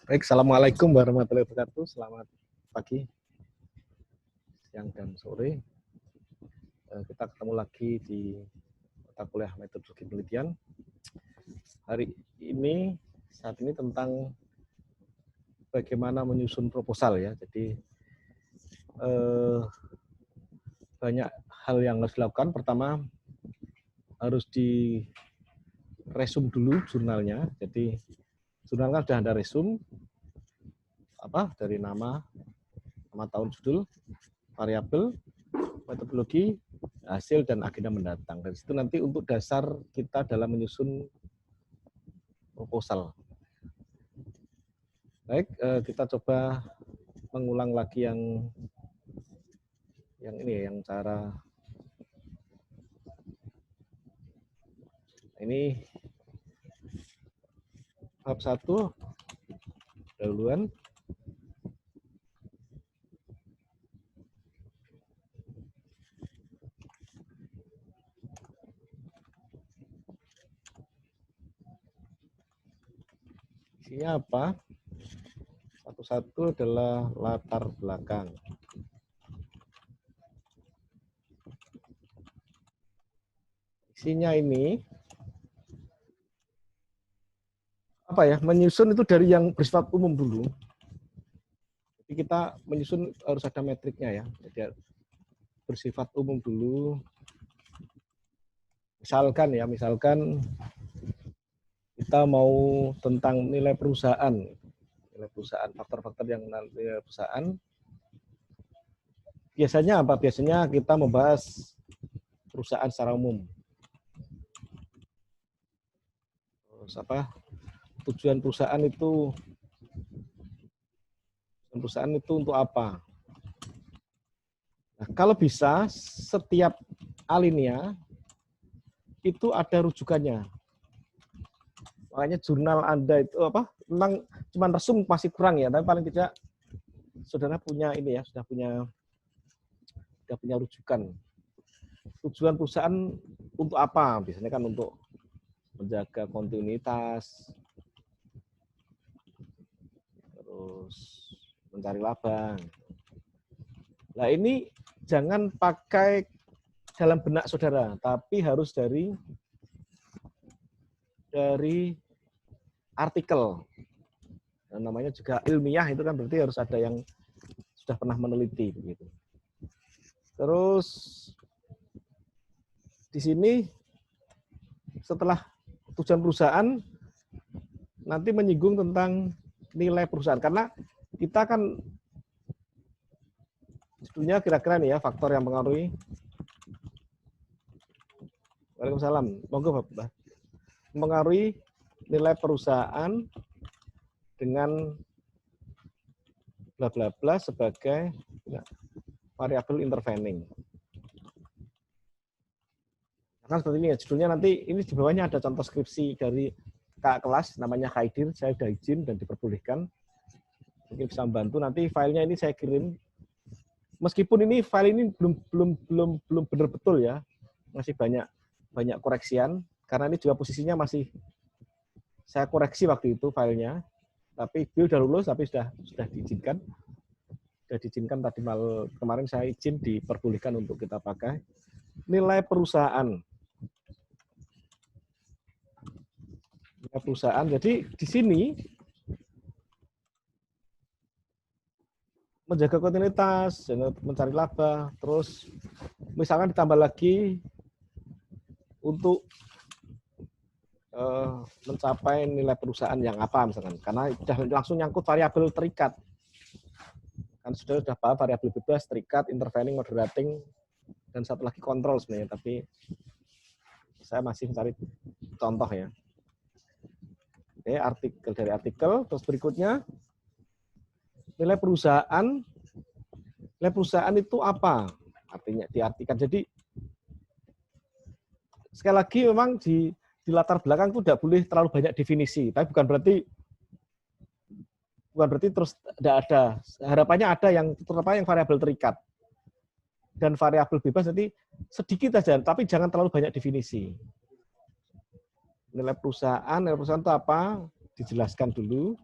Baik, Assalamualaikum warahmatullahi wabarakatuh. Selamat pagi, siang, dan sore. Kita ketemu lagi di mata kuliah metodologi penelitian. Hari ini, saat ini tentang bagaimana menyusun proposal ya. Jadi banyak hal yang harus dilakukan. Pertama, harus di resume dulu jurnalnya. Jadi jurnal kan sudah ada resume, dari nama tahun, judul, variabel, metodologi, hasil, dan agenda mendatang. Dari situ nanti untuk dasar kita dalam menyusun proposal. Baik, kita coba mengulang lagi yang ini, yang cara ini bab 1 dahuluan. Isinya apa? Satu-satu adalah latar belakang. Isinya ini apa ya? Menyusun itu dari yang bersifat umum dulu. Jadi kita menyusun harus ada metriknya ya. Jadi bersifat umum dulu. Misalkan kita mau tentang nilai perusahaan, faktor-faktor yang nilai perusahaan. Biasanya apa? Biasanya kita membahas perusahaan secara umum. Terus tujuan perusahaan itu untuk apa? Nah, kalau bisa setiap alinea itu ada rujukannya. Makanya jurnal Anda itu memang cuma resum masih kurang ya, tapi paling tidak saudara punya ini ya, sudah punya rujukan. Tujuan perusahaan untuk apa? Biasanya kan untuk menjaga kontinuitas, terus mencari laba. Nah, ini jangan pakai dalam benak saudara, tapi harus dari artikel. Dan namanya juga ilmiah, itu kan berarti harus ada yang sudah pernah meneliti begitu. Terus di sini setelah tujuan perusahaan nanti menyinggung tentang nilai perusahaan, karena kita kan judulnya kira-kira nih ya, faktor yang mengaruhi. Waalaikumsalam. Monggo Bapak. Mengaruhi nilai perusahaan dengan bla bla bla sebagai variabel intervening. Karena seperti ini ya, judulnya nanti ini di bawahnya ada contoh skripsi dari kakak kelas namanya Khaidir. Saya sudah izin dan diperbolehkan. Mungkin bisa membantu. Nanti filenya ini saya kirim. Meskipun ini file ini belum benar betul ya, masih banyak koreksian. Karena ini juga posisinya masih saya koreksi waktu itu filenya. Tapi beliau sudah lulus, tapi sudah diizinkan. Sudah diizinkan tadi kemarin saya izin diperbolehkan untuk kita pakai. Nilai perusahaan. Jadi di sini menjaga kontinuitas, mencari laba, terus misalkan ditambah lagi untuk mencapai nilai perusahaan yang apa misalkan, karena sudah langsung nyangkut variabel terikat. Kan sudah paham variabel bebas, terikat, intervening, moderating, dan satu lagi kontrol sebenarnya, tapi saya masih mencari contoh ya. Oke, dari artikel, terus berikutnya nilai perusahaan itu apa? Artinya diartikan. Jadi sekali lagi memang di latar belakang itu tidak boleh terlalu banyak definisi, tapi bukan berarti terus tidak ada. Harapannya ada yang variabel terikat dan variabel bebas nanti sedikit saja, tapi jangan terlalu banyak definisi. Nilai perusahaan itu apa? Dijelaskan dulu.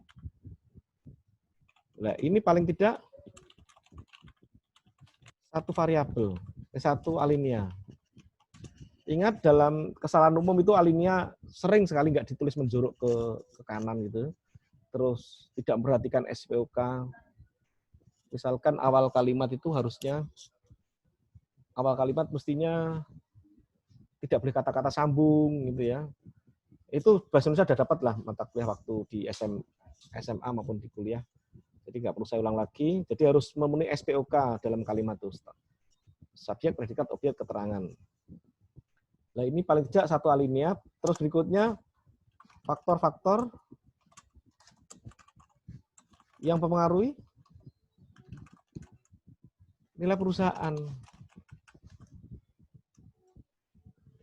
Nah, ini paling tidak satu variabel, satu alinea. Ingat dalam kesalahan umum itu alinea sering sekali nggak ditulis menjorok ke kanan gitu. Terus tidak memperhatikan SPOK. Misalkan awal kalimat itu harusnya, awal kalimat mestinya tidak boleh kata-kata sambung gitu ya. Itu bahasa Indonesia sudah dapat lah mata kuliah waktu di SMA maupun di kuliah. Jadi nggak perlu saya ulang lagi. Jadi harus memenuhi SPOK dalam kalimat itu. Subjek, predikat, objek, keterangan. Nah ini paling tidak satu alinea. Terus berikutnya faktor-faktor yang mempengaruhi nilai perusahaan.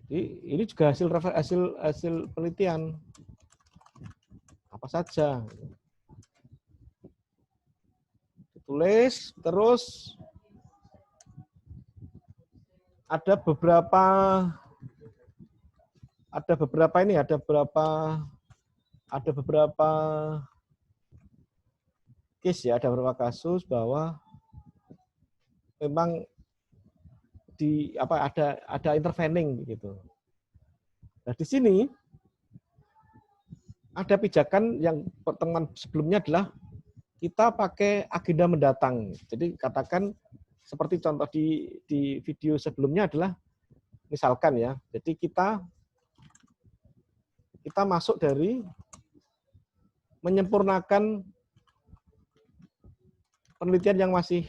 Jadi ini juga hasil penelitian. Apa saja. Ditulis, terus ada beberapa case ya, ada beberapa kasus bahwa memang ada intervening gitu. Nah, di sini ada pijakan yang pertemuan sebelumnya adalah kita pakai agenda mendatang. Jadi katakan seperti contoh di video sebelumnya adalah misalkan ya. Jadi kita masuk dari menyempurnakan penelitian yang masih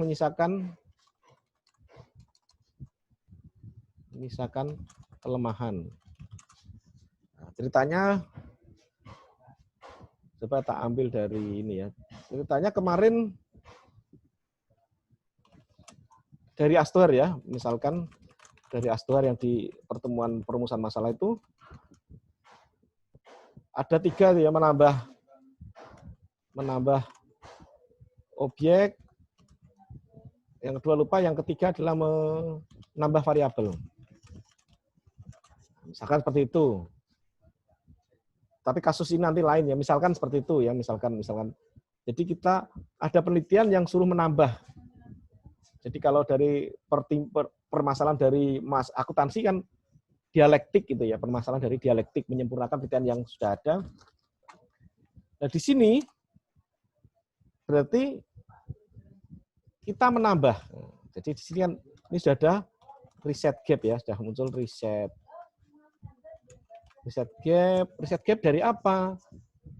menyisakan kelemahan. Nah, ceritanya coba tak ambil dari ini ya. Ceritanya kemarin dari Astohar ya, misalkan dari Astohar yang di pertemuan perumusan masalah itu ada 3 ya, menambah objek, yang kedua lupa, yang ketiga adalah menambah variabel. Misalkan seperti itu. Tapi kasus ini nanti lain ya, misalkan seperti itu ya, misalkan. Jadi kita ada penelitian yang suruh menambah. Jadi kalau dari permasalahan dari akuntansi kan dialektik gitu ya, permasalahan dari dialektik menyempurnakan penelitian yang sudah ada. Nah, di sini berarti kita menambah. Jadi di sini kan ini sudah ada reset gap ya, sudah muncul reset gap dari apa?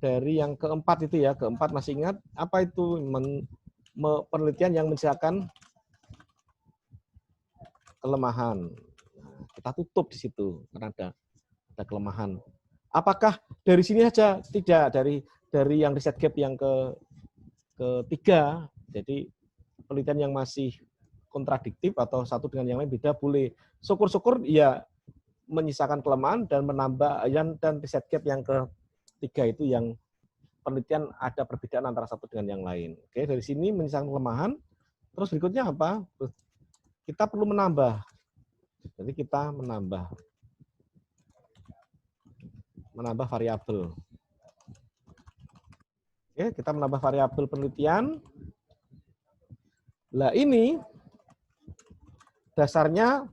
Dari yang keempat itu ya, keempat masih ingat apa itu? Penelitian yang menyisakan kelemahan. Nah, kita tutup di situ karena ada kelemahan. Apakah dari sini saja? Tidak, dari yang reset gap yang ketiga. Jadi penelitian yang masih kontradiktif atau satu dengan yang lain beda boleh. Syukur-syukur ya menyisakan kelemahan dan menambah, dan reset gap yang ketiga itu yang penelitian ada perbedaan antara satu dengan yang lain. Oke, dari sini menyisakan kelemahan. Terus berikutnya apa? Kita perlu menambah. Jadi kita menambah variabel. Oke, kita menambah variabel penelitian. Nah, ini dasarnya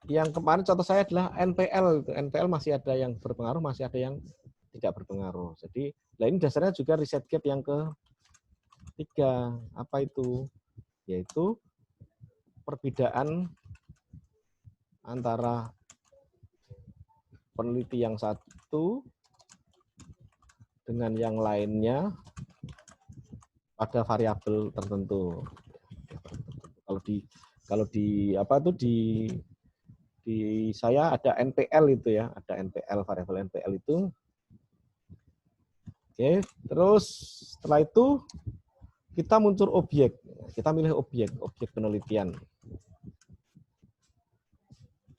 yang kemarin contoh saya adalah NPL. NPL masih ada yang berpengaruh, masih ada yang tidak berpengaruh. Jadi, nah ini dasarnya juga reset gap yang ketiga. Apa itu? Yaitu perbedaan antara peneliti yang satu dengan yang lainnya pada variabel tertentu. Kalau di saya ada NPL itu ya, ada NPL, variabel NPL itu. Oke, terus setelah itu kita muncul objek. Kita milih objek penelitian.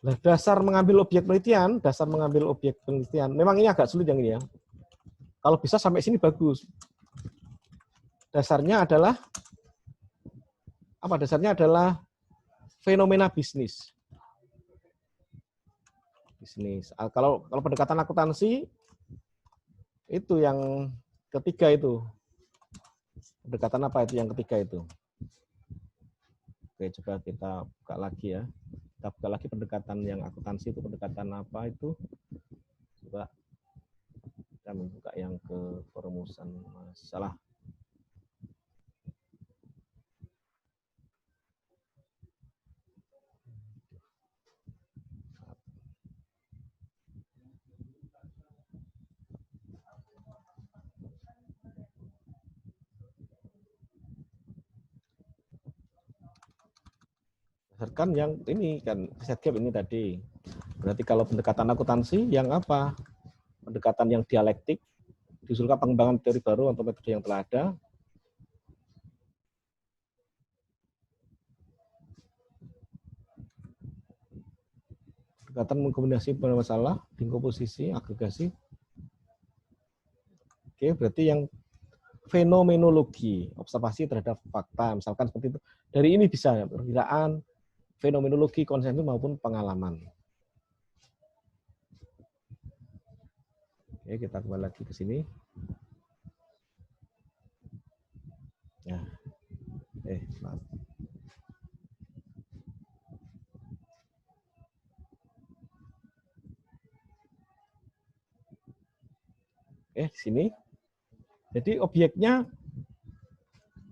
Nah, dasar mengambil objek penelitian, memang ini agak sulit yang ini ya. Kalau bisa sampai sini bagus. Dasarnya adalah fenomena bisnis. bisnis. Kalau pendekatan akuntansi itu yang ketiga itu. Pendekatan apa itu yang ketiga itu? Oke, coba kita buka lagi ya. Kita buka lagi pendekatan yang akuntansi itu pendekatan apa itu? Coba kita membuka yang ke perumusan masalah. Berdasarkan yang ini kan riset gap ini tadi. Berarti kalau pendekatan akuntansi yang apa? Pendekatan yang dialektik, diusulkan pengembangan teori baru atau metode yang telah ada. Pendekatan mengkombinasi masalah, dekomposisi, agregasi. Oke, berarti yang fenomenologi, observasi terhadap fakta, misalkan seperti itu. Dari ini bisa perkiraan, fenomenologi, konsensus maupun pengalaman. Oke, kita kembali lagi ke sini. Ya. Maaf. Di sini. Jadi objeknya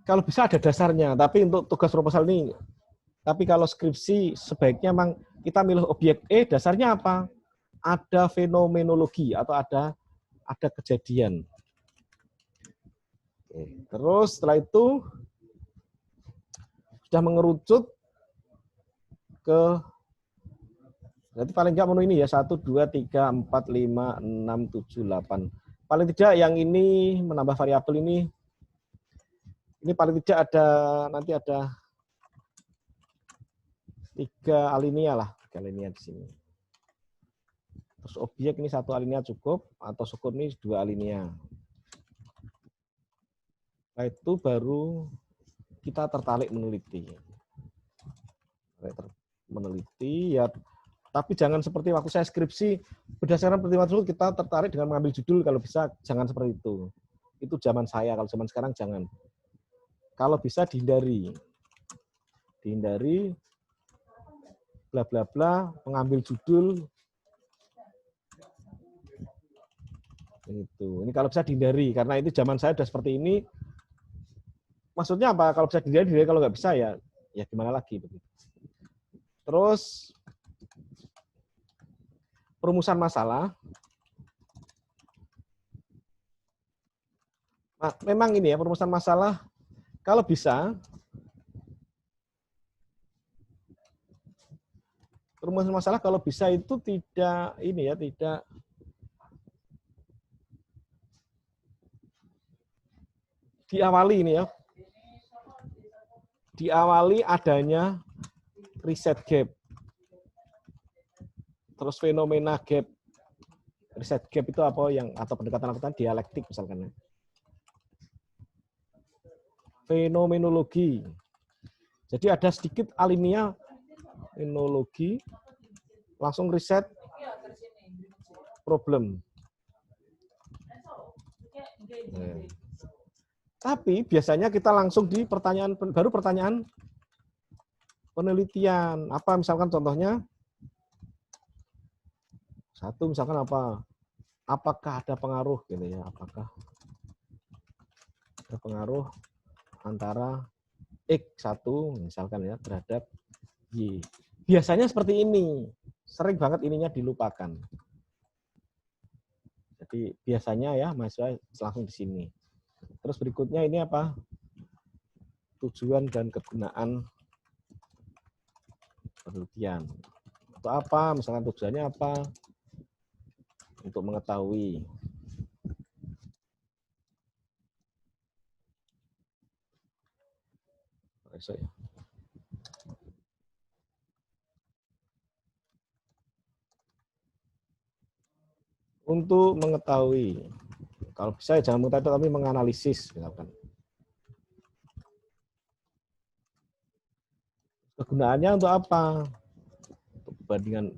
kalau bisa ada dasarnya, tapi untuk tugas proposal ini, tapi kalau skripsi sebaiknya memang kita milih objek dasarnya apa? Ada fenomenologi atau ada kejadian. Oke. Terus setelah itu sudah mengerucut ke berarti paling nggak menu ini ya 1, 2, 3, 4, 5, 6, 7, 8. Paling tidak yang ini menambah variabel ini paling tidak ada nanti ada 3 alinea lah, 3 alinea di sini. Terus objek ini 1 alinea cukup atau syukur ini 2 alinea. Setelah itu baru kita tertarik meneliti. Meneliti ya, tapi jangan seperti waktu saya skripsi berdasarkan pertimbangan tersebut kita tertarik dengan mengambil judul, kalau bisa jangan seperti itu. Itu zaman saya, kalau zaman sekarang jangan. Kalau bisa dihindari bla bla bla, mengambil judul itu. Ini kalau bisa dihindari karena itu zaman saya sudah seperti ini. Maksudnya apa? Kalau bisa dihindari, kalau nggak bisa ya gimana lagi begitu. Terus perumusan masalah. Nah, memang ini ya perumusan masalah kalau bisa perumusan masalah kalau bisa itu tidak ini ya, tidak diawali ini ya. Diawali adanya riset gap. Terus fenomena gap. Riset gap itu apa yang atau pendekatan dialektik misalkan. Fenomenologi. Jadi ada sedikit alinea fenomenologi, langsung riset problem. Nah. Tapi biasanya kita langsung di pertanyaan penelitian. Apa misalkan contohnya? Satu misalkan apa? Apakah ada pengaruh gitu ya? Apakah ada pengaruh antara X1 misalkan ya terhadap Y. Biasanya seperti ini. Sering banget ininya dilupakan. Jadi biasanya ya mahasiswa langsung di sini. Terus berikutnya ini apa? Tujuan dan kegunaan penelitian. Untuk apa? Misalkan tujuannya apa? Untuk mengetahui. Untuk mengetahui. Kalau bisa jangan mengetahui tapi menganalisis misalkan. Kegunaannya untuk apa? Untuk perbandingan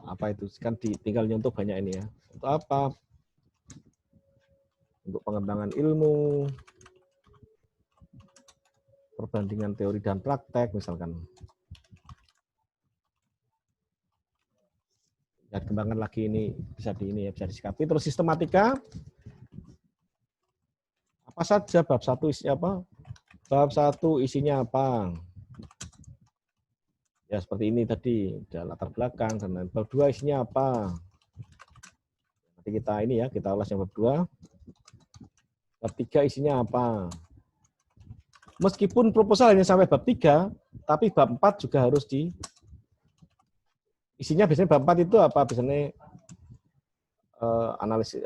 apa itu kan tinggal nyentuh banyak ini ya. Untuk apa? Untuk pengembangan ilmu, perbandingan teori dan praktek misalkan. Ya, kembangkan lagi ini bisa bisa disikapi. Terus sistematika, apa saja bab 1 isinya apa? Bab 1 isinya apa? Ya seperti ini tadi, ada latar belakang dan lain. Bab 2 isinya apa? Nanti kita ini ya, kita ulas yang bab 2. Bab 3 isinya apa? Meskipun proposal hanya sampai bab 3, tapi bab 4 juga harus isinya biasanya bab 4 itu apa? Biasanya analisis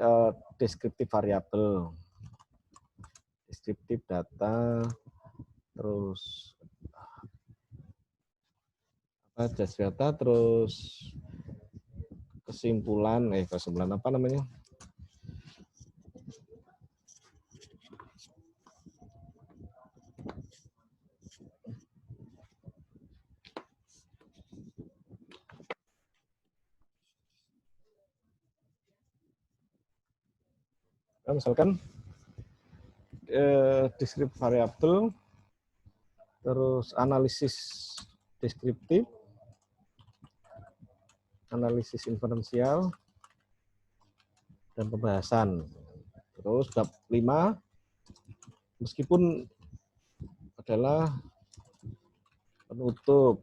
deskriptif variabel, deskriptif data, terus data, terus kesimpulan apa namanya? Nah, misalkan deskriptif variabel, terus analisis deskriptif, analisis inferensial, dan pembahasan. Terus bab 5, meskipun adalah penutup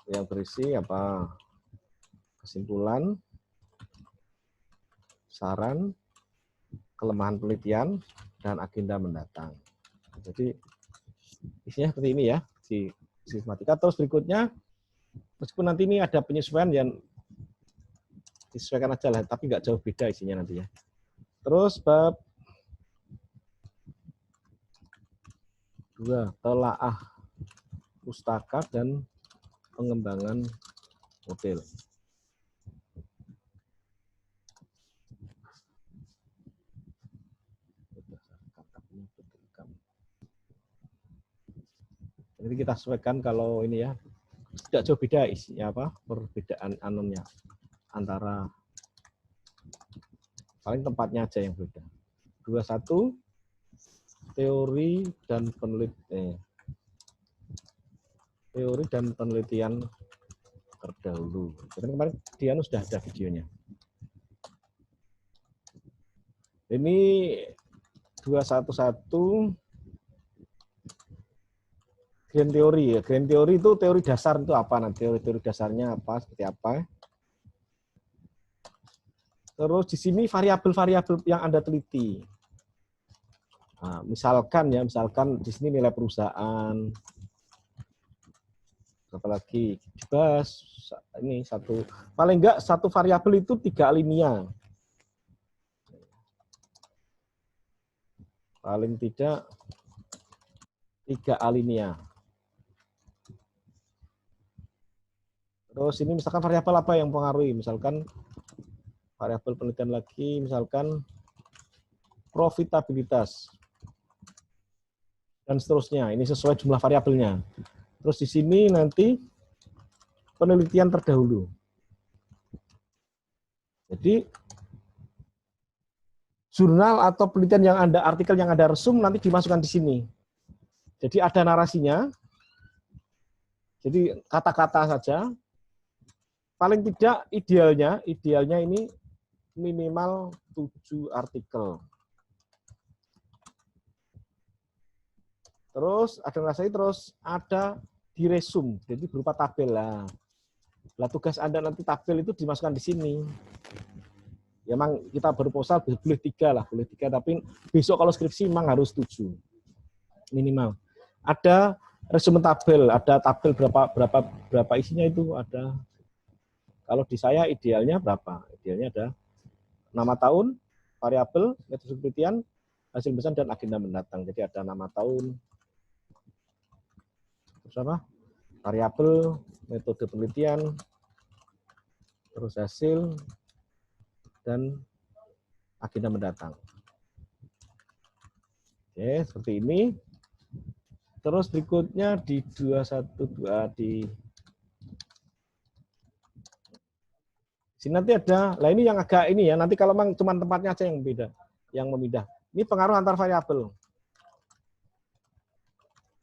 yang berisi apa? Kesimpulan, saran, kelemahan penelitian, dan agenda mendatang. Jadi isinya seperti ini ya, di sistematika. Terus berikutnya, meskipun nanti ini ada penyesuaian yang disesuaikan aja lah, tapi nggak jauh beda isinya nanti ya. Terus bab 2, telaah pustaka dan pengembangan model. Jadi kita sesuaikan kalau ini ya, tidak jauh beda isinya apa, perbedaan anomnya antara paling tempatnya aja yang beda. 21 teori dan penelitian terdahulu. Jadi kemarin Dian sudah ada videonya. Ini 211 grand teori ya. Grand teori itu teori dasar itu apa? Nah, teori dasarnya apa? Seperti apa? Terus di sini variabel-variabel yang Anda teliti. Nah, misalkan di sini nilai perusahaan. Apalagi dibahas ini paling enggak satu variabel itu 3 alinea. Paling tidak 3 alinea. Terus ini misalkan variabel apa yang mempengaruhi? Misalkan variabel penelitian lagi, misalkan profitabilitas. Dan seterusnya. Ini sesuai jumlah variabelnya. Terus di sini nanti penelitian terdahulu. Jadi jurnal atau penelitian yang Anda, artikel yang Anda resum nanti dimasukkan di sini. Jadi ada narasinya. Jadi kata-kata saja. Paling tidak idealnya ini minimal 7 artikel. Terus ada narasi, terus ada diresum, jadi berupa tabel lah. Lah tugas Anda nanti tabel itu dimasukkan di sini. Ya memang kita berproposal boleh 3 lah, boleh 3, tapi besok kalau skripsi memang harus 7 minimal. Ada resumen tabel, ada tabel berapa isinya itu ada. Kalau di saya idealnya berapa? Idealnya ada nama tahun, variabel, metode penelitian, hasil pesan dan agenda mendatang. Jadi ada nama tahun, terus apa? Variabel, metode penelitian, terus hasil dan agenda mendatang. Oke, seperti ini. Terus berikutnya di 212 di Sini nanti ada, lah ini yang agak ini ya, nanti kalau memang cuma tempatnya aja yang beda, yang memindah. Ini pengaruh antar variabel.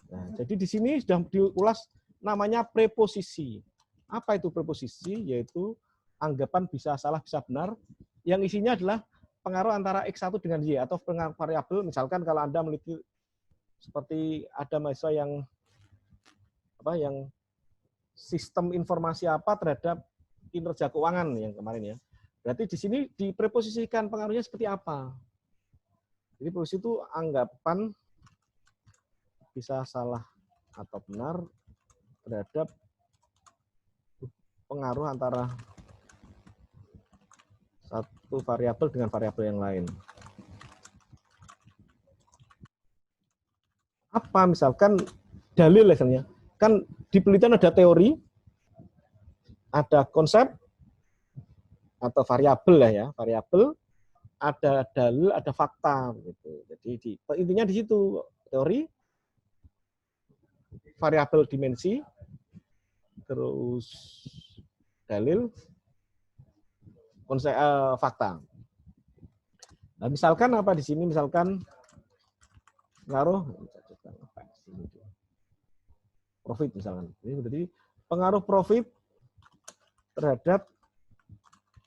Nah, jadi di sini sudah diulas namanya preposisi. Apa itu preposisi? Yaitu anggapan bisa salah, bisa benar, yang isinya adalah pengaruh antara X1 dengan Y, atau pengaruh variabel, misalkan kalau Anda memiliki seperti ada mahasiswa yang sistem informasi apa terhadap kinerja keuangan yang kemarin ya. Berarti di sini dipreposisikan pengaruhnya seperti apa. Jadi preposisi itu anggapan bisa salah atau benar terhadap pengaruh antara satu variabel dengan variabel yang lain. Apa misalkan dalil misalnya, kan di penelitian ada teori, ada konsep atau variabel lah ya, variabel, ada dalil, ada fakta gitu. Jadi intinya di situ teori, variabel dimensi, terus dalil, konsep, fakta. Nah, misalkan apa di sini, misalkan pengaruh profit misalkan. Jadi pengaruh profit terhadap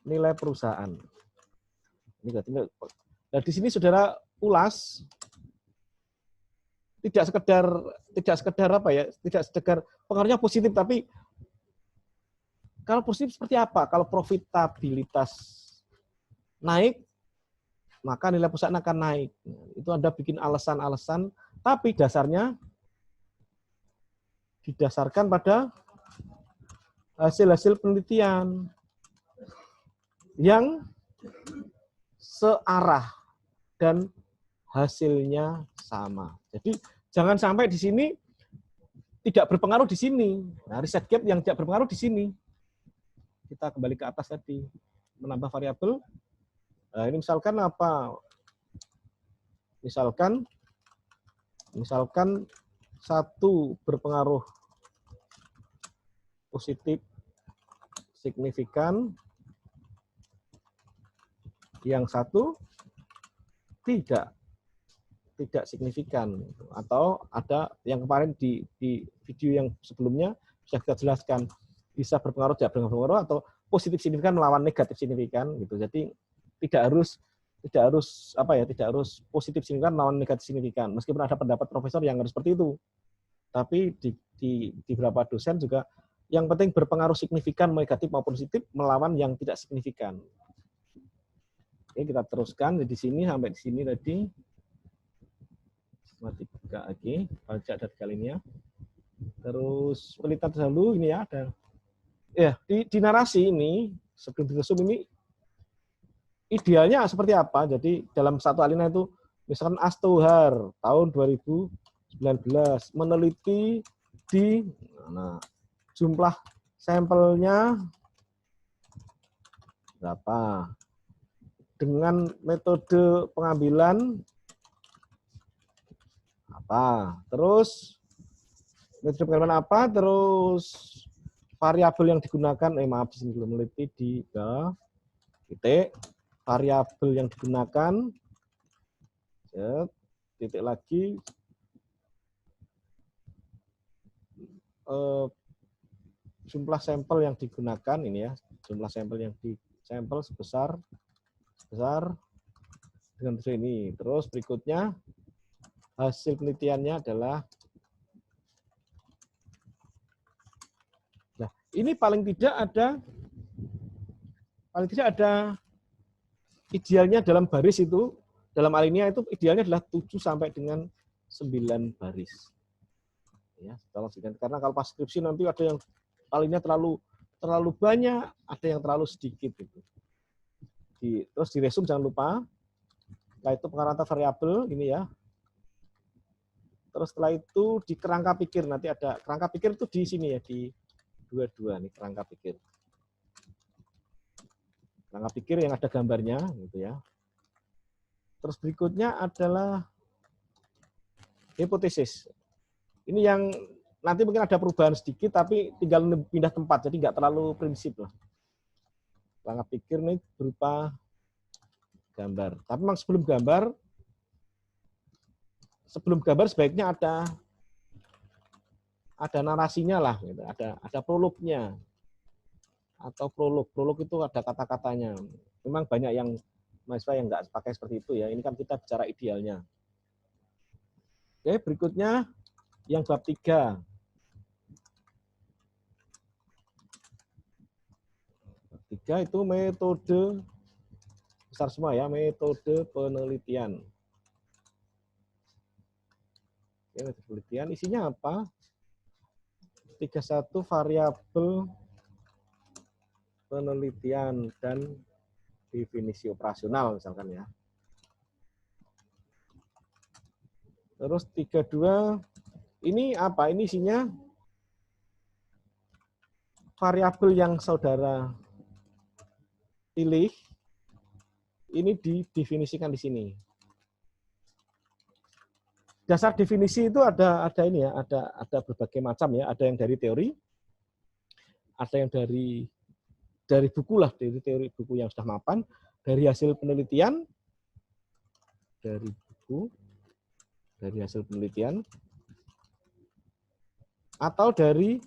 nilai perusahaan. Nah, di sini saudara ulas tidak sekedar apa ya, tidak sekedar pengaruhnya positif, tapi kalau positif seperti apa? Kalau profitabilitas naik, maka nilai perusahaan akan naik. Itu Anda bikin alasan-alasan, tapi dasarnya didasarkan pada hasil-hasil penelitian yang searah dan hasilnya sama. Jadi jangan sampai di sini tidak berpengaruh di sini. Nah, riset gap yang tidak berpengaruh di sini. Kita kembali ke atas tadi, menambah variabel. Nah, ini misalkan apa? Misalkan satu berpengaruh positif signifikan, yang satu tidak signifikan, atau ada yang kemarin di video yang sebelumnya bisa kita jelaskan, bisa berpengaruh, tidak berpengaruh, atau positif signifikan melawan negatif signifikan gitu. Jadi tidak harus positif signifikan melawan negatif signifikan, meskipun ada pendapat profesor yang harus seperti itu, tapi di beberapa dosen juga yang penting berpengaruh signifikan negatif maupun positif melawan yang tidak signifikan. Oke, kita teruskan di sini sampai di sini tadi. Matematika lagi, pajak dan kalinya. Terus penelitian dahulu ini ya, ada. Ya, di narasi ini sebelum diresum ini idealnya seperti apa? Jadi dalam satu alinea itu misalkan Astohar tahun 2019 meneliti di jumlah sampelnya berapa? Dengan metode pengambilan apa? Terus metode pengambilan apa? Terus variabel yang digunakan, maaf di sini belum meneliti di titik. Variabel yang digunakan, titik lagi, jumlah sampel yang digunakan ini ya, jumlah sampel yang sampel sebesar dengan ini. Terus berikutnya hasil penelitiannya adalah, nah ini paling tidak ada idealnya dalam baris itu, dalam alinea itu idealnya adalah 7 sampai dengan 9 baris. Ya, karena kalau pas skripsi nanti ada yang alinea terlalu banyak, ada yang terlalu sedikit gitu. Terus di resume jangan lupa. Setelah itu pengaruh antar variabel ini ya. Terus setelah itu di kerangka pikir, nanti ada kerangka pikir itu di sini ya, di 22 nih kerangka pikir. Kerangka pikir yang ada gambarnya gitu ya. Terus berikutnya adalah hipotesis. Ini yang nanti mungkin ada perubahan sedikit, tapi tinggal pindah tempat, jadi nggak terlalu prinsip lah. Langkah pikir nih berupa gambar. Tapi memang sebelum gambar sebaiknya ada narasinya lah, gitu. Ada prolognya atau prolog. Prolog itu ada kata-katanya. Memang banyak yang mahasiswa yang nggak pakai seperti itu ya. Ini kan kita bicara idealnya. Oke, berikutnya yang bab 3. Bab 3 itu metode besar semua ya, metode penelitian. Oke, metode penelitian isinya apa? 31 variabel penelitian dan definisi operasional misalkan ya. Terus 32 ini apa? Ini isinya variabel yang saudara pilih ini didefinisikan di sini. Dasar definisi itu ada ini ya, ada berbagai macam ya, ada yang dari teori, ada yang dari buku lah, dari teori buku yang sudah mapan, dari hasil penelitian, dari buku, dari hasil penelitian, atau dari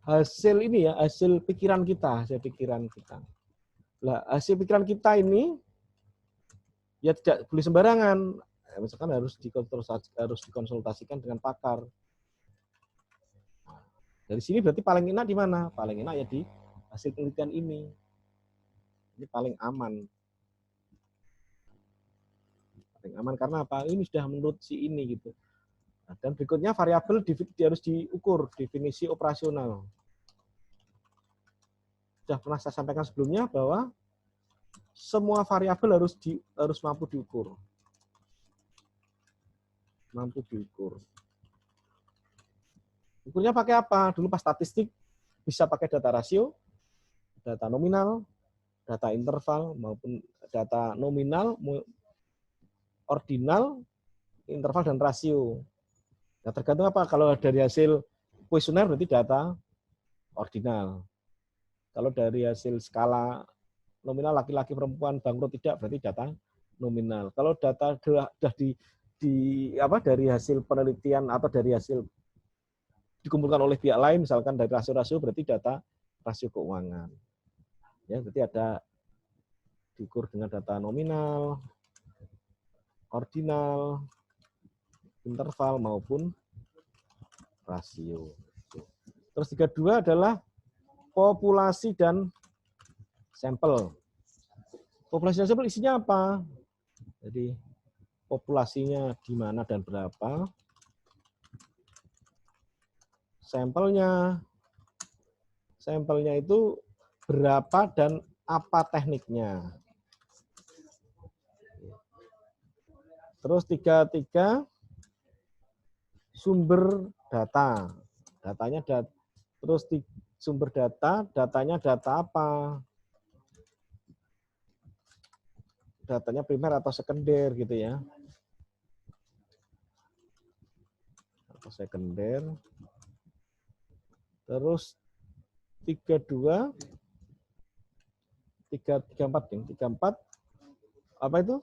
hasil ini ya, hasil pikiran kita, Nah, hasil pikiran kita ini ya tidak boleh sembarangan. Misalkan harus dikonsultasikan dengan pakar. Dari sini berarti paling enak di mana? Paling enak ya di hasil penelitian ini. Ini paling aman. Paling aman karena apa? Ini sudah menurut si ini gitu. Nah, dan berikutnya variabel harus diukur, definisi operasional. Sudah pernah saya sampaikan sebelumnya bahwa semua variabel harus mampu diukur. Mampu diukur. Ukurnya pakai apa? Dulu pas statistik bisa pakai data rasio, data nominal, data interval maupun data nominal, ordinal, interval dan rasio. Nah, tergantung apa? Kalau dari hasil kuesioner berarti data ordinal. Kalau dari hasil skala nominal laki-laki perempuan bangkrut tidak berarti data nominal. Kalau data sudah dari hasil penelitian atau dari hasil dikumpulkan oleh pihak lain, misalkan dari rasio-rasio berarti data rasio keuangan. Ya, berarti ada diukur dengan data nominal, ordinal, interval maupun rasio. Terus 32 adalah populasi dan sampel. Populasi dan sampel isinya apa? Jadi populasinya di mana dan berapa? Sampelnya itu berapa dan apa tekniknya. Terus 33 sumber data. Terus sumber datanya data apa? Datanya primer atau sekunder gitu ya. Atau sekunder. Terus 34 apa itu?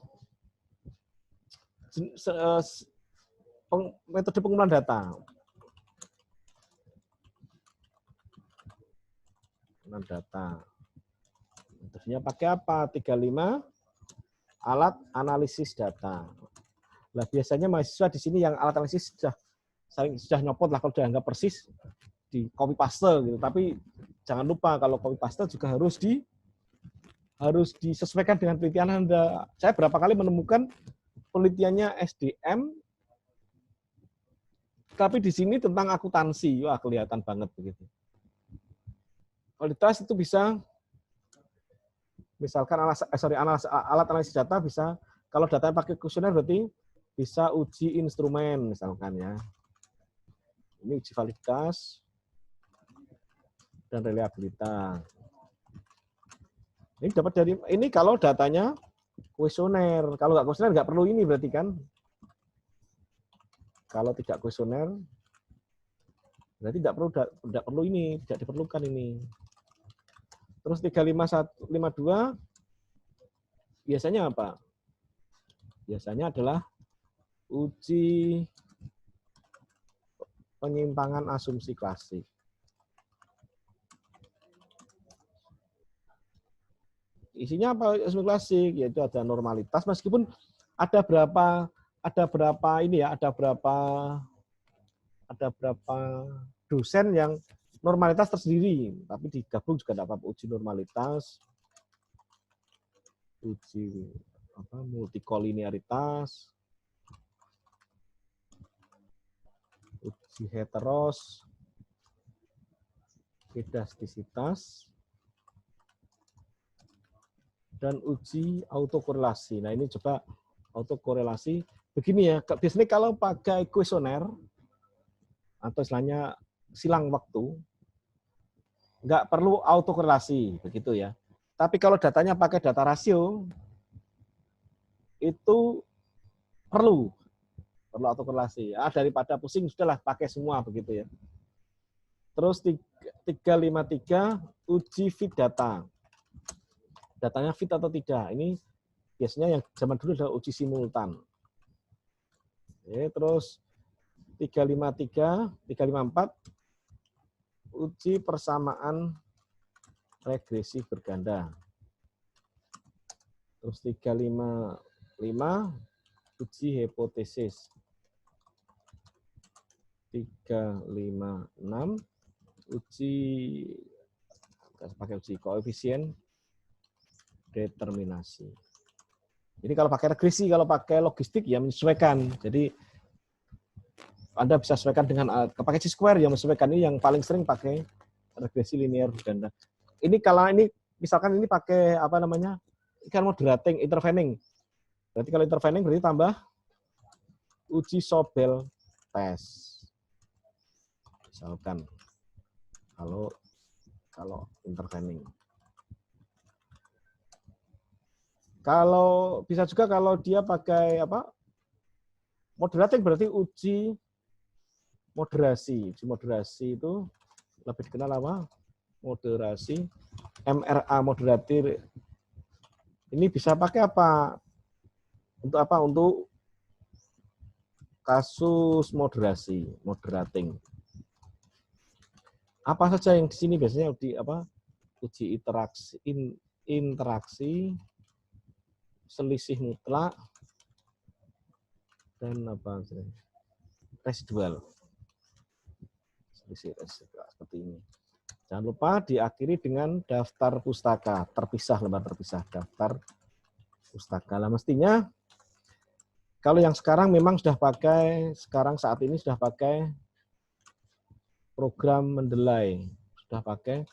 Metode pengumpulan data. Metodenya pakai apa? 35 alat analisis data. Nah, biasanya mahasiswa di sini yang alat analisis sudah nyopot lah kalau sudah nggak persis di copy paste gitu. Tapi jangan lupa kalau copy paste juga harus disesuaikan dengan penelitian Anda. Saya berapa kali menemukan penelitiannya SDM, tapi di sini tentang akuntansi. Wah, kelihatan banget begitu. Kualitas itu bisa, misalkan alat analisis data bisa, kalau datanya pakai kuesioner berarti bisa uji instrumen misalkan ya. Ini uji validitas dan reliabilitas. Ini dapat dari ini kalau datanya kuesioner. Kalau nggak kuesioner nggak perlu ini berarti kan. Kalau tidak kuesioner berarti tidak perlu ini, tidak diperlukan ini. Terus 35152 biasanya apa? Biasanya adalah uji penyimpangan asumsi klasik. Isinya apa asumsi klasik? Yaitu ada normalitas, meskipun ada berapa ini ya, ada berapa dosen yang normalitas tersendiri, tapi digabung juga dapat uji normalitas, uji multikolinearitas, uji heteros, pedastisitas, dan uji autokorelasi. Nah, ini coba autokorelasi. Begini ya, biasanya kalau pakai kuesioner, atau istilahnya silang waktu, nggak perlu autokorelasi, begitu ya. Tapi kalau datanya pakai data rasio, itu perlu autokorelasi. Daripada pusing, sudahlah pakai semua, begitu ya. Terus 353, uji fit data. Datanya fit atau tidak. Ini biasanya yang zaman dulu adalah uji simultan. Oke, terus 354, uji persamaan regresi berganda. Terus 355, uji hipotesis. 356, pakai uji koefisien determinasi. Ini kalau pakai regresi, kalau pakai logistik ya menyesuaikan. Jadi Anda bisa sesuaikan dengan pakai chi-square yang menyesuaikan. Ini yang paling sering pakai regresi linear berganda. Ini kalau ini misalkan ini pakai apa namanya? Kan moderating, intervening. Berarti kalau intervening berarti tambah uji Sobel test. Misalkan kalau intervening. Kalau bisa juga kalau dia pakai apa? Moderating berarti uji moderasi. Uji moderasi itu lebih dikenal apa? Moderasi. MRA moderatir. Ini bisa pakai apa? Untuk apa? Untuk kasus moderasi, moderating. Apa saja yang di sini biasanya di apa? Uji interaksi, selisih mutlak, dan apa? Residual. Selisih residual seperti ini. Jangan lupa diakhiri dengan daftar pustaka, terpisah, lembar terpisah, daftar pustaka. Lah mestinya kalau yang sekarang memang sudah pakai, saat ini sudah pakai program Mendeley, sudah pakai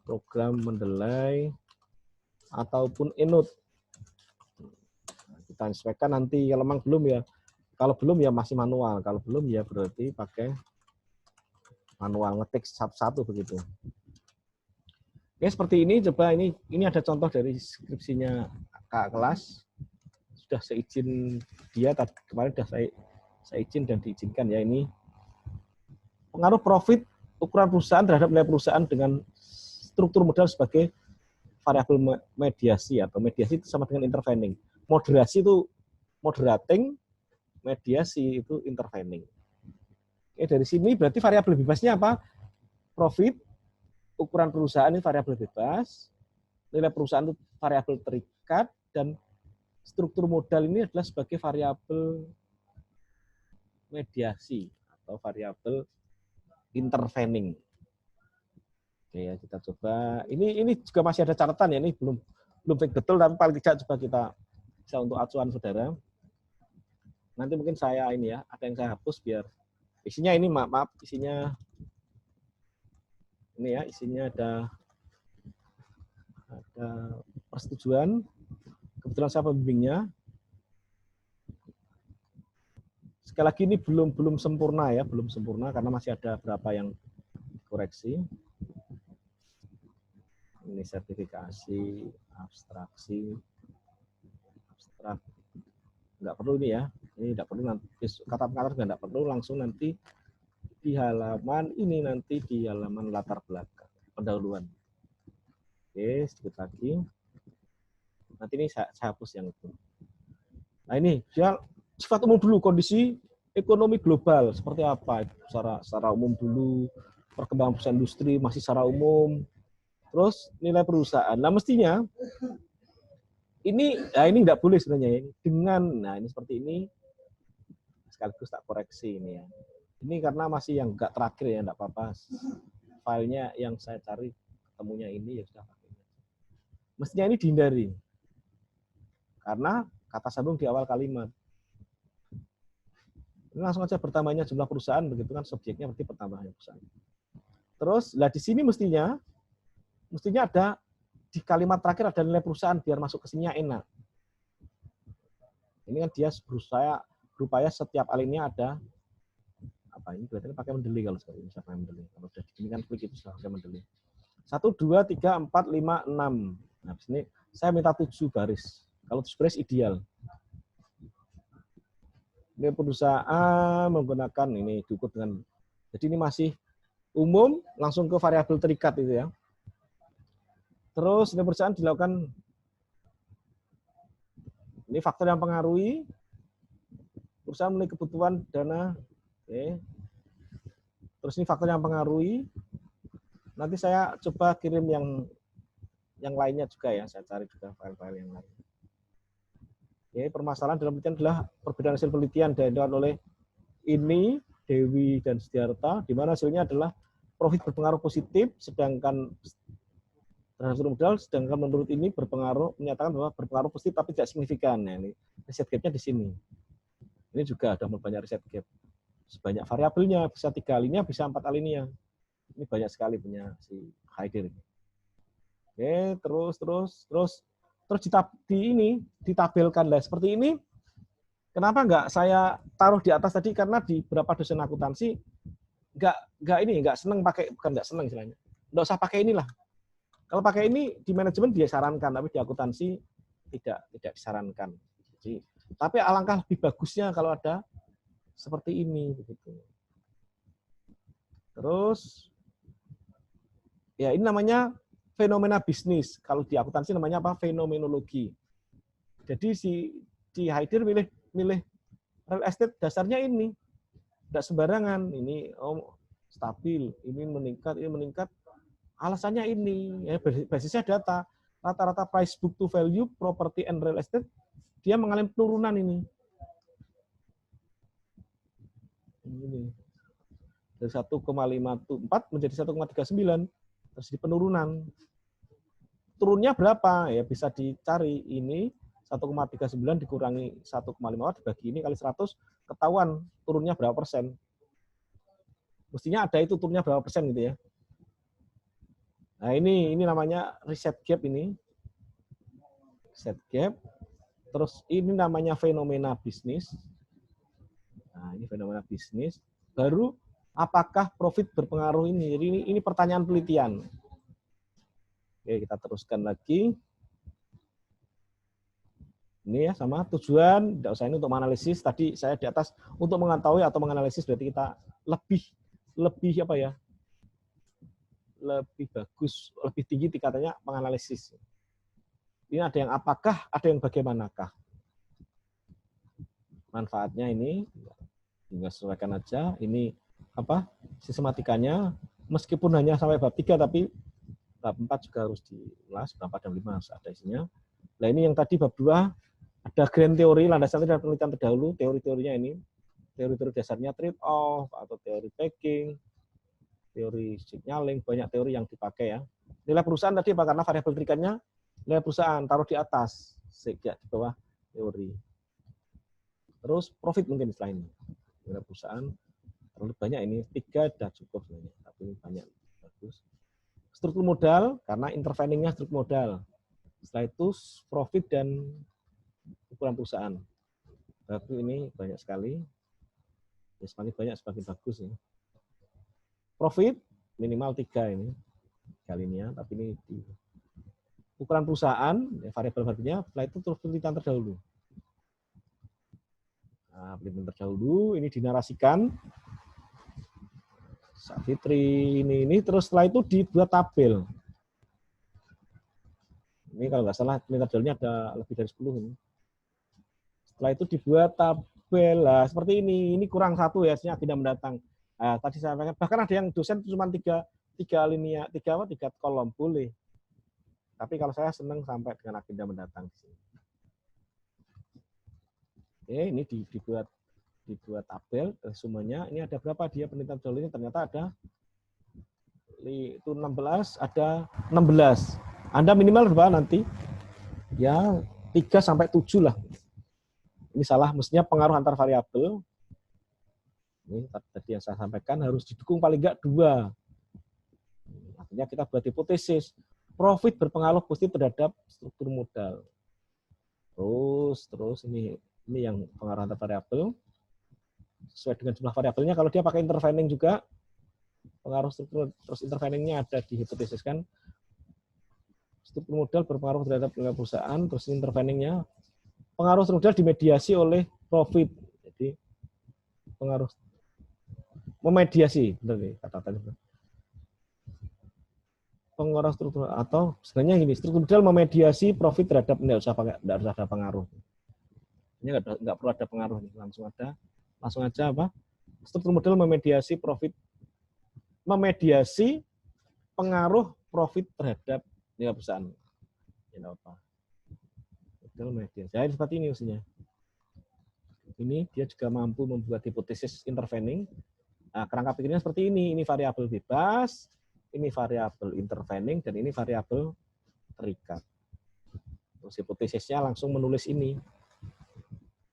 program Mendeley ataupun ENUT. Kita sesuaikan nanti, kalau memang belum ya, kalau belum ya masih manual, kalau belum ya berarti pakai manual, ngetik satu-satu begitu. Oke, seperti ini, coba ini ada contoh dari skripsinya kakak kelas. Sudah saya izin dia, kemarin sudah saya izin dan diizinkan ya. Ini pengaruh profit ukuran perusahaan terhadap nilai perusahaan dengan struktur modal sebagai variabel mediasi, atau mediasi itu sama dengan intervening. Moderasi itu moderating, mediasi itu intervening. Oke, dari sini berarti variabel bebasnya apa? Profit, ukuran perusahaan ini variabel bebas, nilai perusahaan itu variabel terikat, dan struktur modal ini adalah sebagai variabel mediasi atau variabel intervening. Oke ya, kita coba. Ini juga masih ada catatan ya, ini belum betul, tapi paling tidak coba kita bisa untuk acuan saudara. Nanti mungkin saya ini ya, ada yang saya hapus biar isinya ini maaf isinya ini ya, isinya ada persetujuan. Kebetulan saya pembimbingnya. Sekali lagi ini belum sempurna ya, belum sempurna karena masih ada beberapa yang koreksi. Ini sertifikasi, abstraksi, abstrak. Nggak perlu ini ya, ini nggak perlu nanti kata-kata juga nggak perlu, langsung nanti di halaman ini, nanti di halaman latar belakang pendahuluan. Oke, sedikit lagi. Nanti ini saya hapus yang itu. Nah ini dia sifat umum dulu, kondisi ekonomi global seperti apa secara umum dulu, perkembangan perusahaan industri masih secara umum, terus nilai perusahaan. Nah mestinya ini nggak boleh sebenarnya ini ini seperti ini, sekaligus tak koreksi ini ya. Ini karena masih yang nggak terakhir ya, nggak apa-apa. Filenya yang saya cari ketemunya ini ya sudah pakai. Mestinya ini dihindari karena kata sambung di awal kalimat. Ini langsung aja bertambahnya jumlah perusahaan, begitu kan subjeknya berarti pertambahan perusahaan. Terus, lah di sini mestinya ada di kalimat terakhir ada nilai perusahaan biar masuk ke sininya enak. Ini kan dia berupaya setiap alinea ada apa ini berarti pakai mendeli kalau seperti ini, pakai mendeli. Kalau sudah ini kan klik itu sudah pakai mendeli. 1, 2, 3, 4, 5, 6. Nah, di sini saya minta 7 baris. Kalau 7 baris ideal. Ini perusahaan menggunakan ini diukur dengan, jadi ini masih umum langsung ke variabel terikat itu ya. Terus ini perusahaan dilakukan, ini faktor yang pengaruhi perusahaan memiliki kebutuhan dana. Oke. Terus ini faktor yang pengaruhi. Nanti saya coba kirim yang lainnya juga ya, saya cari juga file-file yang lain. Oke, permasalahan dalam penelitian adalah perbedaan hasil penelitian diadakan oleh ini Dewi dan Setiarta, di mana hasilnya adalah profit berpengaruh positif, sedangkan terhadap modal, sedangkan menurut ini menyatakan bahwa berpengaruh positif tapi tidak signifikan. Nah, ini riset gap-nya di sini. Ini juga ada banyak riset gap. Sebanyak variabelnya, bisa 3 alinea, bisa 4 alinea. Ini banyak sekali punya si Haider. Oke, terus ditabelkan lah seperti ini. Kenapa enggak saya taruh di atas tadi, karena di beberapa dosen akuntansi enggak seneng pakai, bukan enggak seneng istilahnya. Enggak usah pakai inilah. Kalau pakai ini di manajemen dia sarankan, tapi di akuntansi tidak disarankan. Jadi, tapi alangkah lebih bagusnya kalau ada seperti ini begitu. Terus ya ini namanya fenomena bisnis. Kalau di akuntansi namanya apa? Fenomenologi. Jadi di Haider milih real estate dasarnya ini. Tidak sembarangan. Ini stabil, ini meningkat. Alasannya ini, ya, basisnya data. Rata-rata price book to value, property and real estate, dia mengalami penurunan ini. Ini. Dari 1,54 menjadi 1,39. Terus di penurunan. Turunnya berapa? Ya bisa dicari. Ini 1,39 dikurangi 1,5 dibagi ini kali 100, ketahuan turunnya berapa persen. Mestinya ada itu turunnya berapa persen gitu ya. Nah, ini namanya reset gap ini. Reset gap. Terus ini namanya fenomena bisnis. Nah, ini fenomena bisnis. Baru apakah profit berpengaruh ini? Jadi ini pertanyaan penelitian. Oke, kita teruskan lagi. Ini ya sama tujuan, tidak usah ini untuk menganalisis. Tadi saya di atas untuk mengetahui atau menganalisis berarti kita lebih apa ya? Lebih bagus, lebih tinggi tingkatannya menganalisis. Ini ada yang apakah, ada yang bagaimanakah. Manfaatnya ini tinggal sesuaikan aja. Ini apa? Sistematikanya meskipun hanya sampai bab 3 tapi bab 4 juga harus diulas, bab 4 dan 5 harus ada isinya. Nah, ini yang tadi bab 2 ada grand teori, landasan dan penelitian terdahulu, teori-teorinya ini. Teori-teori dasarnya trade-off atau teori packing, teori signaling, banyak teori yang dipakai ya. Nilai perusahaan tadi apa? Karena variabel terikatnya nilai perusahaan, taruh di atas, sejak di bawah teori. Terus profit mungkin setelah ini. Nilai perusahaan terlalu banyak ini, 3 sudah cukup sebenarnya, tapi ini banyak, bagus. Struktur modal, karena interveningnya struktur modal. Setelah itu profit dan ukuran perusahaan. Bagus ini banyak sekali. Ya, semakin banyak semakin bagus ya. Profit minimal 3 ini. Kali ini ya, tapi ini di ukuran perusahaan, ya, variabel-variabelnya, setelah itu terus penelitian terdahulu. Nah, penelitian terdahulu ini dinarasikan. Safitri ini terus setelah itu dibuat tabel. Ini kalau nggak salah perintah jalurnya ada lebih dari 10 ini. Setelah itu dibuat tabel. Nah, seperti ini. Ini kurang satu ya, artinya agenda mendatang. Nah, tadi saya sampaikan, bahkan ada yang dosen cuma tiga linia, tiga kolom, boleh. Tapi kalau saya senang sampai dengan agenda mendatang. Oke, ini dibuat tabel resumenya. Ini ada berapa dia penelitian jalurnya? Ternyata ada itu 16, ada 16. Anda minimal berapa nanti? Ya 3 sampai 7 lah. Ini salah, mestinya pengaruh antar variabel. Ini tadi yang saya sampaikan harus didukung paling enggak 2. Artinya kita buat hipotesis. Profit berpengaruh positif terhadap struktur modal. Terus ini yang pengaruh antar variabel. Sesuai dengan jumlah variabelnya, kalau dia pakai intervening juga, pengaruh struktur, terus interveningnya ada di hipotesis kan. Struktur modal berpengaruh terhadap perusahaan, terus interveningnya pengaruh struktur dimediasi oleh profit. Jadi pengaruh memediasi, benar nih kata tadi. Pengaruh struktur atau sebenarnya gini, struktur modal memediasi profit terhadap enggak usah ada pengaruh. Ini enggak perlu ada pengaruh nih, langsung aja apa? Struktur modal memediasi pengaruh profit terhadap perusahaan. Ini apa? Modal memediasi. Jadi seperti ini maksudnya. Ini dia juga mampu membuat hipotesis intervening. Nah, kerangka pikirnya seperti ini variabel bebas, ini variabel intervening, dan ini variabel terikat. Terus hipotesisnya langsung menulis ini.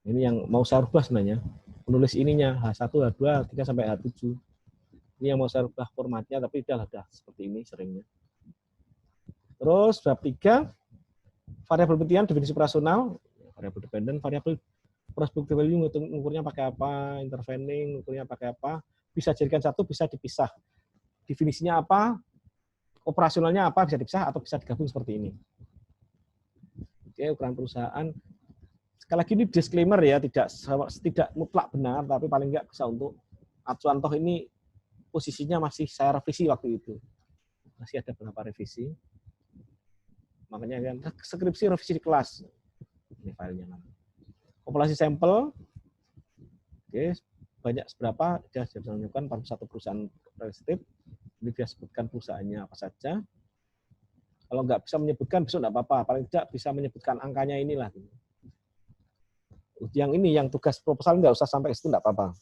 Ini yang mau saya rubah sebenarnya. Menulis ininya, H1, H2, H3, sampai H7. Ini yang mau saya rubah formatnya, tapi udah seperti ini seringnya. Terus bab 3, variabel penelitian, definisi operasional, variabel dependent, variabel prospective value, ngukurnya pakai apa, intervening, ngukurnya pakai apa, bisa jadikan satu, bisa dipisah. Definisinya apa, operasionalnya apa, bisa dipisah atau bisa digabung seperti ini. Oke, ukuran perusahaan. Sekali lagi ini disclaimer ya, tidak mutlak benar, tapi paling enggak bisa untuk acuan. Toh ini posisinya masih saya revisi waktu itu. Masih ada beberapa revisi. Makanya kan skripsi revisi di kelas. Ini filenya nanti. Populasi sampel. Oke, banyak seberapa? Dia sudah menunjukkan 41 perusahaan real estate. Ini dia sebutkan perusahaannya apa saja. Kalau nggak bisa menyebutkan, besok nggak apa-apa. Paling tidak bisa menyebutkan angkanya inilah. Yang ini, yang tugas proposal nggak usah sampai ke situ, nggak apa-apa.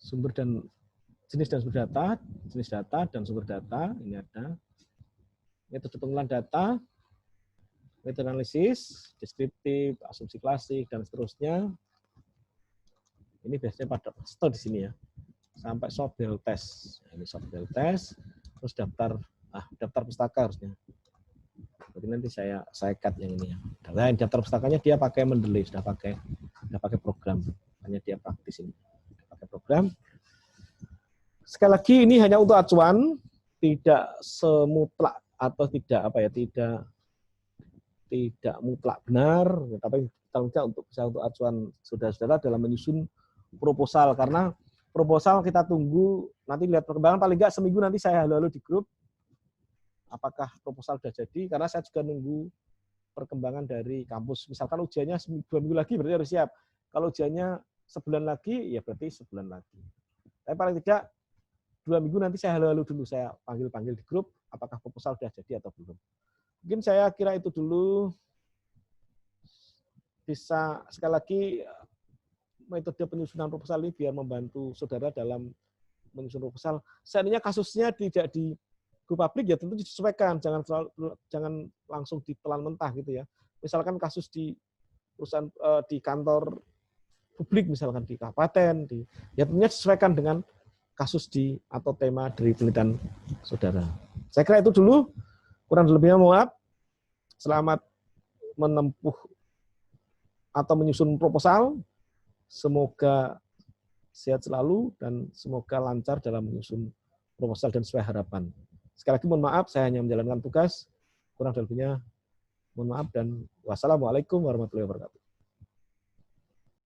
Sumber dan jenis dan sumber data, jenis data dan sumber data, ini ada. Metode pengumpulan data, metode analisis, deskriptif, asumsi klasik, dan seterusnya. Ini biasanya pada stop di sini ya. Sampai software test. Ini software test, terus daftar pustaka harusnya. Jadi nanti saya cut yang ini ya. Dan daftar pustakanya dia pakai Mendeley, sudah pakai program. Hanya dia praktis ini. Pakai program. Sekali lagi ini hanya untuk acuan, tidak semutlak atau tidak mutlak benar, tapi kita untuk acuan saudara-saudara dalam menyusun proposal, karena proposal kita tunggu nanti lihat perkembangan, paling enggak seminggu nanti saya halo-halo di grup apakah proposal sudah jadi, karena saya juga nunggu perkembangan dari kampus. Misalkan ujiannya 2 minggu lagi berarti harus siap. Kalau ujiannya sebulan lagi ya berarti sebulan lagi. Tapi paling tidak 2 minggu nanti saya halo-halo dulu, saya panggil di grup apakah proposal sudah jadi atau belum. Mungkin saya kira itu dulu. Bisa sekali lagi metode penyusunan proposal ini biar membantu saudara dalam menyusun proposal. Seandainya kasusnya tidak di go public ya tentu disesuaikan, jangan langsung ditelan mentah gitu ya. Misalkan kasus di perusahaan di kantor publik, misalkan di kabupaten, ya tentunya disesuaikan dengan kasus atau tema dari penelitian saudara. Saya kira itu dulu, kurang lebihnya mohon maaf. Selamat menempuh atau menyusun proposal. Semoga sehat selalu dan semoga lancar dalam menyusun proposal dan sesuai harapan. Sekali lagi mohon maaf, saya hanya menjalankan tugas. Kurang lebihnya mohon maaf dan wassalamualaikum warahmatullahi wabarakatuh.